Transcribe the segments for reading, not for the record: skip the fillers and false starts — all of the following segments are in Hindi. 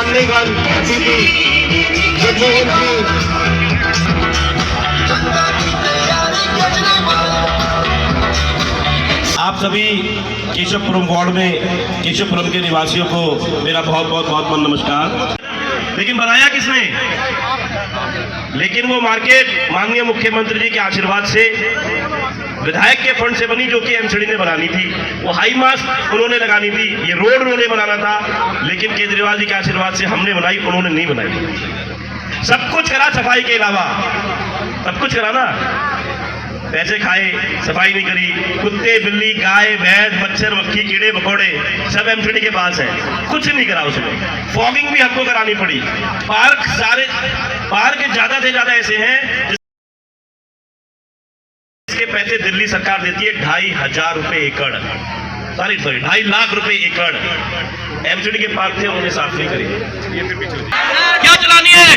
माननीयगण अतिथि मनमोहन जी, आप सभी केशवपुरम वार्ड में केशवपुरम के निवासियों को मेरा बहुत बहुत बहुत बहुत नमस्कार। लेकिन बनाया किसने? लेकिन वो मार्केट माननीय मुख्यमंत्री जी के आशीर्वाद से, विधायक के फंड से बनी, जो कि एमसीडी ने बनानी थी। वो हाई मास्क उन्होंने लगानी थी, ये रोड उन्होंने बनाना था, लेकिन केजरीवाल जी के आशीर्वाद से हमने बनाई, उन्होंने नहीं बनाई। सब कुछ करा सफाई के अलावा, सब कुछ करा ना, पैसे खाए, सफाई नहीं करी। कुत्ते बिल्ली गाय भैंस मच्छर मक्खी कीड़े मकोड़े सब एमसीडी के पास है, कुछ नहीं करा उसने। फॉगिंग भी हमको करानी पड़ी। पार्क सारे पार्क ज्यादा से ज्यादा ऐसे हैं जिसके पैसे दिल्ली सरकार देती है 2,500 रुपए एकड़, सॉरी 2.5 लाख रुपए एकड़। एमसीडी के पार्क थे, उन्होंने साफ नहीं करी। क्या चलानी है,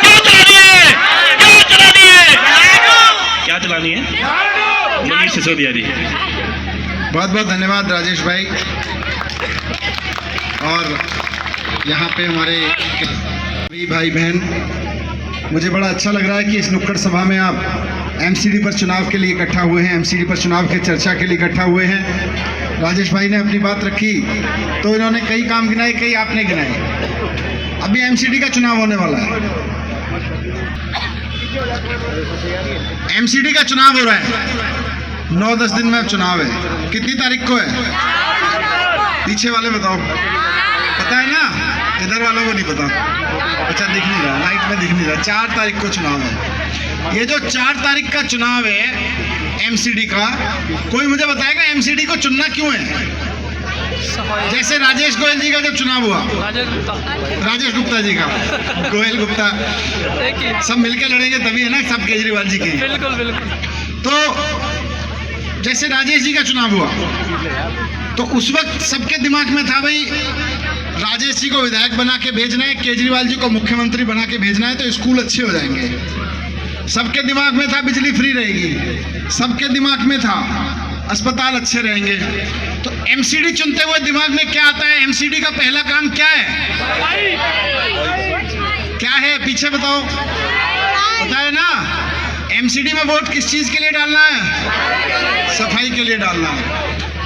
क्यों चलानी है, क्यों चलानी है, क्या चलानी है? मनीष सिसोदिया जी। बहुत बहुत धन्यवाद राजेश भाई। और यहाँ पे हमारे सभी भाई बहन, मुझे बड़ा अच्छा लग रहा है कि इस नुक्कड़ सभा में आप एमसीडी पर चुनाव के लिए इकट्ठा हुए हैं, एमसीडी पर चुनाव के चर्चा के लिए इकट्ठा हुए हैं। राजेश भाई ने अपनी बात रखी तो इन्होंने कई काम गिनाए, कई आपने गिनाए। अभी एमसीडी का चुनाव होने वाला है, एमसीडी का चुनाव हो रहा है, 9-10 दिन में अब चुनाव है। कितनी तारीख को है? पीछे वाले बताओ, पता है ना? इधर वालों को नहीं पता। अच्छा, दिख नहीं रहा, लाइट में दिख नहीं रहा। 4 तारीख को चुनाव है। ये जो 4 तारीख का चुनाव है एमसीडी का, कोई मुझे बताएगा एमसीडी को चुनना क्यों है? जैसे राजेश गोयल जी का जब चुनाव हुआ, राजेश गुप्ता जी का, गोयल गुप्ता सब मिलकर लड़ेंगे तभी है ना, सब केजरीवाल जी के। बिल्कुल बिल्कुल। तो जैसे राजेश जी का चुनाव हुआ तो उस वक्त सबके दिमाग में था, भाई राजेश जी को विधायक बना के भेजना है, केजरीवाल जी को मुख्यमंत्री बना के भेजना है तो स्कूल अच्छे हो जाएंगे। सबके दिमाग में था बिजली फ्री रहेगी, सबके दिमाग में था अस्पताल अच्छे रहेंगे। तो एमसीडी चुनते हुए दिमाग में क्या आता है? एमसीडी का पहला काम क्या है? क्या है? पीछे बताओ, पता है ना? एमसीडी में वोट किस चीज के लिए डालना है? सफाई के लिए डालना है।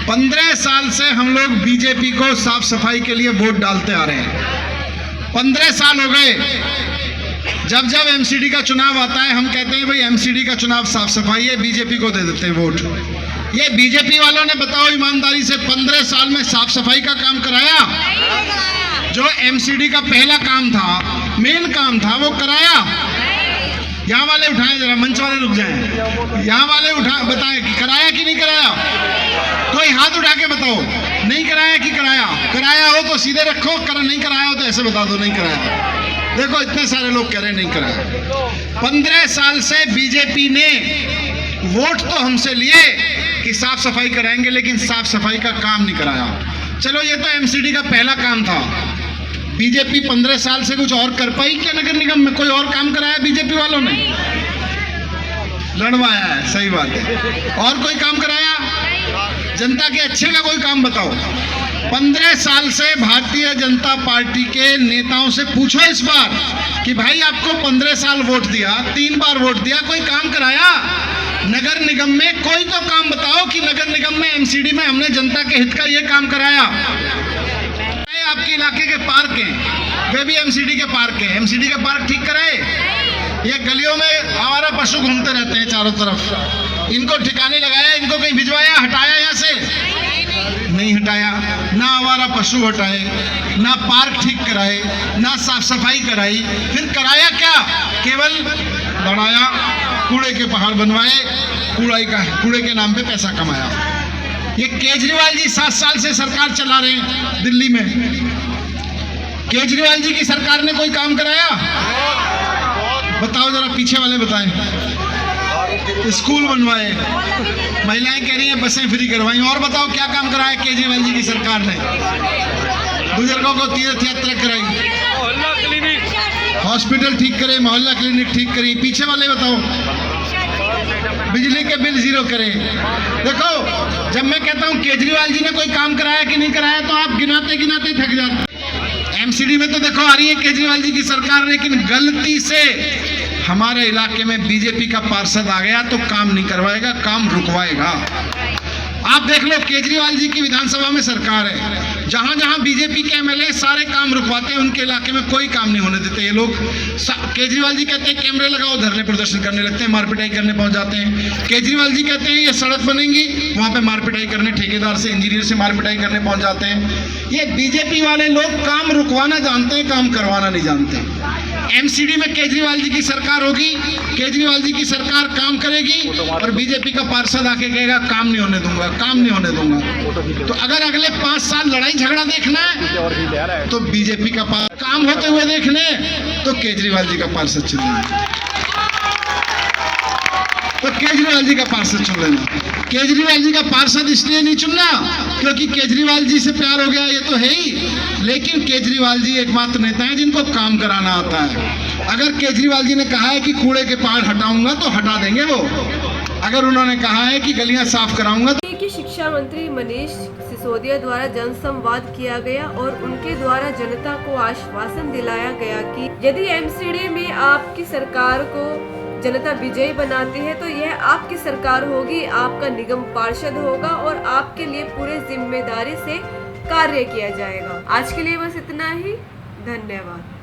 15 साल से हम लोग बीजेपी को साफ सफाई के लिए वोट डालते आ रहे हैं। 15 साल हो गए। जब जब एमसीडी का चुनाव आता है हम कहते हैं भाई एमसीडी का चुनाव साफ सफाई है, बीजेपी को दे देते हैं वोट। ये बीजेपी वालों ने बताओ ईमानदारी से 15 साल में साफ सफाई का काम कराया? जो एमसीडी का पहला काम था, मेन काम था, वो कराया? यहाँ वाले उठाएं जरा, मंच वाले रुक जाएं। यहाँ वाले उठा बताएं कि कराया कि नहीं कराया? कोई हाथ उठा के बताओ, नहीं कराया कि कराया? कराया हो तो सीधे रखो, नहीं कराया हो तो ऐसे बता दो नहीं कराया। देखो इतने सारे लोग कह रहे हैं नहीं कराया। 15 साल से बीजेपी ने वोट तो हमसे लिए कि साफ सफाई कराएंगे, लेकिन साफ सफाई का काम नहीं कराया। चलो ये तो एमसीडी का पहला काम था। बीजेपी 15 साल से कुछ और कर पाई क्या नगर निगम में? कोई और काम कराया बीजेपी वालों ने? लड़वाया है, सही बात है। और कोई काम कराया? जनता के अच्छे का कोई काम बताओ। 15 साल से भारतीय जनता पार्टी के नेताओं से पूछो इस बार कि भाई आपको 15 साल वोट दिया, 3 बार वोट दिया, कोई काम कराया? नगर निगम में कोई तो काम बताओ कि नगर निगम में एमसीडी में हमने जनता के हित का ये काम कराया। आपके इलाके के पार्क हैं, वे भी एमसीडी के पार्क हैं, एमसीडी के पार्क ठीक कराए? ये गलियों में आवारा पशु घूमते रहते हैं चारों तरफ, इनको ठिकाने लगाया? इनको कहीं भिजवाया, हटाया यहाँ से? नहीं हटाया। ना आवारा पशु हटाए, ना पार्क ठीक कराए, ना साफ सफाई कराई। फिर कराया क्या? केवल लड़ाया, कूड़े के पहाड़ बनवाए, कूड़े के नाम पे पैसा कमाया। ये केजरीवाल जी 7 साल से सरकार चला रहे हैं दिल्ली में। केजरीवाल जी की सरकार ने कोई काम कराया? बताओ जरा, पीछे वाले बताएं। स्कूल बनवाए, महिलाएं कह रही हैं बसें फ्री करवाई। और बताओ क्या काम कराया केजरीवाल जी की सरकार ने? बुजुर्गों को तीर्थ यात्रा कराई, हॉस्पिटल ठीक करे, मोहल्ला क्लिनिक ठीक करी। पीछे वाले बताओ, बिजली के बिल 0 करे। देखो, जब मैं कहता हूं केजरीवाल जी ने कोई काम कराया कि नहीं कराया तो आप गिनाते गिनाते थक जाते। एमसीडी में तो देखो आ रही है केजरीवाल जी की सरकार, लेकिन गलती से हमारे इलाके में बीजेपी का पार्षद आ गया तो काम नहीं करवाएगा, काम रुकवाएगा। आप देख लो केजरीवाल जी की विधानसभा में सरकार है, जहां जहां बीजेपी के एमएलए सारे काम रुकवाते हैं, उनके इलाके में कोई काम नहीं होने देते ये लोग। केजरीवाल जी कहते हैं कैमरे लगाओ, धरने प्रदर्शन करने लगते हैं, मारपिटाई करने पहुंच जाते हैं। केजरीवाल जी कहते हैं ये सड़क बनेंगी, वहां पे मारपिटाई करने, ठेकेदार से इंजीनियर से मारपिटाई करने पहुंच जाते हैं। ये बीजेपी वाले लोग काम रुकवाना जानते हैं, काम करवाना नहीं जानते। एमसीडी में केजरीवाल जी की सरकार होगी, केजरीवाल जी की सरकार काम करेगी, और बीजेपी का पार्षद आके कहेगा काम नहीं होने दूंगा, काम नहीं होने दूंगा। तो अगर अगले 5 साल लड़ाई झगड़ा देखना है तो बीजेपी का काम होते हुए देखने तो केजरीवाल जी का पार्षद चुन लेना, तो केजरीवाल जी का पार्षद चुन लेना। केजरीवाल जी का पार्षद इसलिए नहीं चुनना क्योंकि केजरीवाल जी से प्यार हो गया, ये तो है ही, लेकिन केजरीवाल जी एकमात्र नेता हैं जिनको काम कराना आता है। अगर केजरीवाल जी ने कहा है कि कूड़े के पहाड़ हटाऊंगा तो हटा देंगे वो, अगर उन्होंने कहा है कि गलियां साफ कराऊंगा तो। कि शिक्षा मंत्री मनीष सिसोदिया द्वारा जनसंवाद किया गया और उनके द्वारा जनता को आश्वासन दिलाया गया कि यदि एमसीडी में आपकी सरकार को जनता विजयी बनाती है तो यह आपकी सरकार होगी, आपका निगम पार्षद होगा और आपके लिए पूरे जिम्मेदारी से कार्य किया जाएगा। आज के लिए बस इतना ही, धन्यवाद।